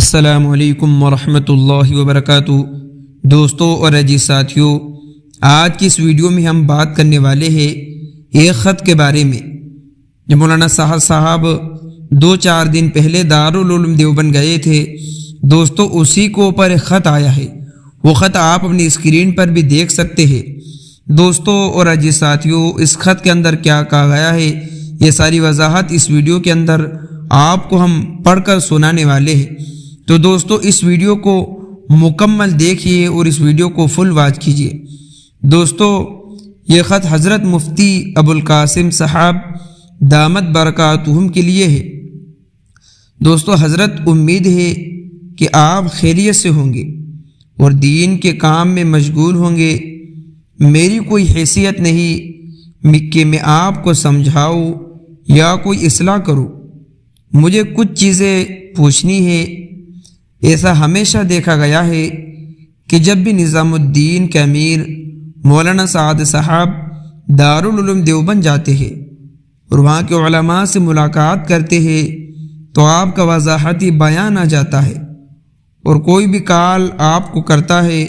السلام علیکم ورحمۃ اللہ وبرکاتہ۔ دوستوں اور عزیز ساتھیوں، آج کی اس ویڈیو میں ہم بات کرنے والے ہیں ایک خط کے بارے میں جو مولانا صاحب 2-4 دن پہلے دارالعلوم دیوبند گئے تھے۔ دوستوں اسی کو اوپر ایک خط آیا ہے، وہ خط آپ اپنی اسکرین پر بھی دیکھ سکتے ہیں۔ دوستوں اور عزیز ساتھیوں، اس خط کے اندر کیا کہا گیا ہے یہ ساری وضاحت اس ویڈیو کے اندر آپ کو ہم پڑھ کر سنانے والے ہیں۔ تو دوستو اس ویڈیو کو مکمل دیکھیے اور اس ویڈیو کو فل واچ کیجیے۔ دوستو یہ خط حضرت مفتی ابوالقاسم صاحب دامت برکاتہم کے لیے ہے۔ دوستو حضرت امید ہے کہ آپ خیریت سے ہوں گے اور دین کے کام میں مشغول ہوں گے۔ میری کوئی حیثیت نہیں کہ میں آپ کو سمجھاؤں یا کوئی اصلاح کروں، مجھے کچھ چیزیں پوچھنی ہے۔ ایسا ہمیشہ دیکھا گیا ہے کہ جب بھی نظام الدین کے امیر مولانا سعد صاحب دارالعلوم دیوبند جاتے ہیں اور وہاں کے علماء سے ملاقات کرتے ہیں تو آپ کا وضاحتی بیان آ جاتا ہے، اور کوئی بھی کال آپ کو کرتا ہے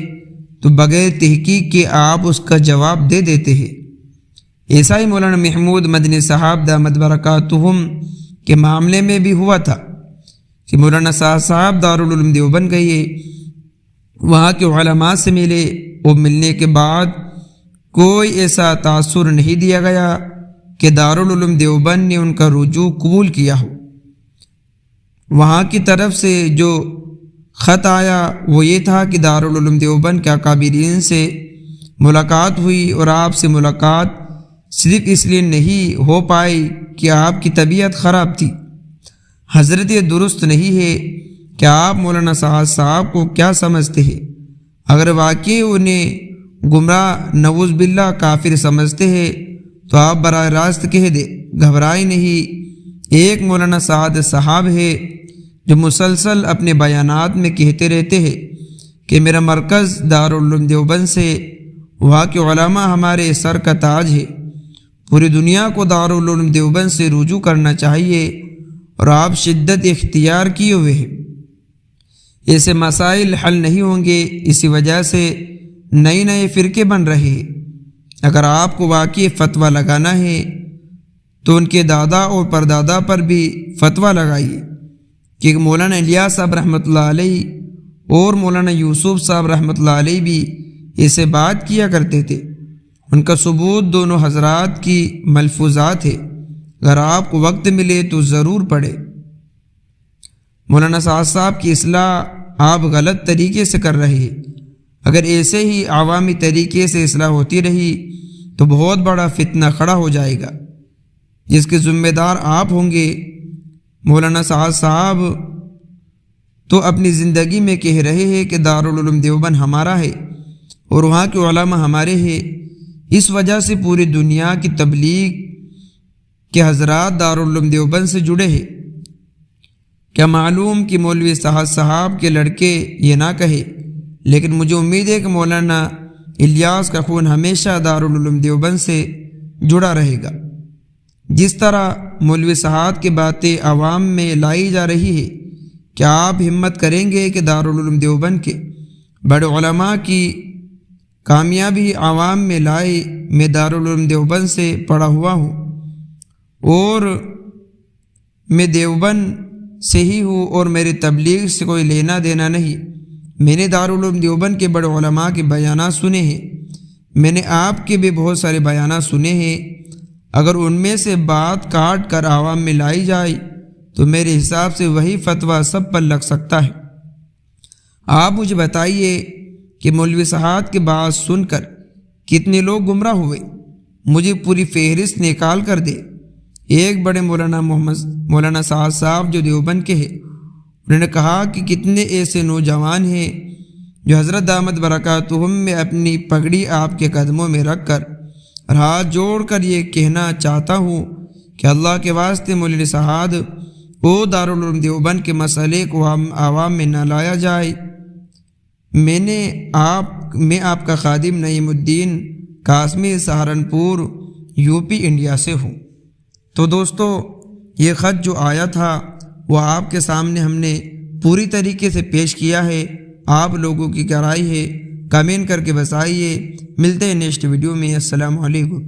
تو بغیر تحقیق کے آپ اس کا جواب دے دیتے ہیں۔ ایسا ہی مولانا محمود مدنی صاحب دامت برکاتہم کے معاملے میں بھی ہوا تھا کہ مولانا صاحب دارالعلوم دیوبند گئے، وہاں کے علماء سے ملے، اور ملنے کے بعد کوئی ایسا تاثر نہیں دیا گیا کہ دارالعلوم دیوبند نے ان کا رجوع قبول کیا ہو۔ وہاں کی طرف سے جو خط آیا وہ یہ تھا کہ دارالعلوم دیوبند کے اکابرین سے ملاقات ہوئی، اور آپ سے ملاقات صرف اس لیے نہیں ہو پائی کہ آپ کی طبیعت خراب تھی۔ حضرت یہ درست نہیں ہے کہ آپ مولانا صاحب کو کیا سمجھتے ہیں۔ اگر واقعی انہیں گمراہ نعوذ باللہ کافر سمجھتے ہیں تو آپ براہ راست کہہ دے، گھبرائے نہیں۔ ایک مولانا سعد صاحب ہے جو مسلسل اپنے بیانات میں کہتے رہتے ہیں کہ میرا مرکز دارالعلوم دیوبند سے، وہاں کے علماء ہمارے سر کا تاج ہے، پوری دنیا کو دارالعلوم دیوبند سے رجوع کرنا چاہیے، اور آپ شدت اختیار کیے ہوئے ہیں۔ ایسے مسائل حل نہیں ہوں گے، اسی وجہ سے نئے فرقے بن رہے ہیں۔ اگر آپ کو واقعی فتویٰ لگانا ہے تو ان کے دادا اور پردادا پر بھی فتویٰ لگائیے، کہ مولانا الیاس صاحب رحمۃ اللہ علیہ اور مولانا یوسف صاحب رحمۃ اللہ علیہ بھی ایسے بات کیا کرتے تھے۔ ان کا ثبوت دونوں حضرات کی ملفوظات ہے، اگر آپ کو وقت ملے تو ضرور پڑھے۔ مولانا صاحب کی اصلاح آپ غلط طریقے سے کر رہے ہیں۔ اگر ایسے ہی عوامی طریقے سے اصلاح ہوتی رہی تو بہت بڑا فتنہ کھڑا ہو جائے گا، جس کے ذمہ دار آپ ہوں گے۔ مولانا صاحب تو اپنی زندگی میں کہہ رہے ہیں کہ دارالعلوم دیوبند ہمارا ہے اور وہاں کے علماء ہمارے ہیں، اس وجہ سے پوری دنیا کی تبلیغ کہ حضرات دارالعلوم دیوبند سے جڑے ہیں۔ کیا معلوم کہ مولوی صاحب کے لڑکے یہ نہ کہے، لیکن مجھے امید ہے کہ مولانا الیاس کا خون ہمیشہ دارالعلوم دیوبند سے جڑا رہے گا۔ جس طرح مولوی صاحب کی باتیں عوام میں لائی جا رہی ہے، کیا آپ ہمت کریں گے کہ دارالعلوم دیوبند کے بڑے علماء کی کامیابی عوام میں لائے؟ میں دارالعلوم دیوبند سے پڑھا ہوا ہوں اور میں دیوبند سے ہی ہوں، اور میری تبلیغ سے کوئی لینا دینا نہیں۔ میں نے دارالعلوم دیوبند کے بڑے علماء کے بیانات سنے ہیں، میں نے آپ کے بھی بہت سارے بیانات سنے ہیں۔ اگر ان میں سے بات کاٹ کر عوام میں لائی جائے تو میرے حساب سے وہی فتویٰ سب پر لگ سکتا ہے۔ آپ مجھے بتائیے کہ مولوی صاحب کی بات سن کر کتنے لوگ گمراہ ہوئے، مجھے پوری فہرست نکال کر دے۔ ایک بڑے مولانا صاحب جو دیوبند کے ہیں، انہوں نے کہا کہ کتنے ایسے نوجوان ہیں جو حضرت دامت برکاتہم میں اپنی پگڑی آپ کے قدموں میں رکھ کر اور ہاتھ جوڑ کر یہ کہنا چاہتا ہوں کہ اللہ کے واسطے مولوی صاحب او دارالعلوم دیوبند کے مسئلے کو عوام میں نہ لایا جائے۔ میں آپ کا خادم نعیم الدین قاسمی سہارنپور یوپی انڈیا سے ہوں۔ تو دوستو یہ خط جو آیا تھا وہ آپ کے سامنے ہم نے پوری طریقے سے پیش کیا ہے۔ آپ لوگوں کی کیا رائے ہے کمنٹ کر کے بتائیے۔ ملتے ہیں نیکسٹ ویڈیو میں۔ السلام علیکم۔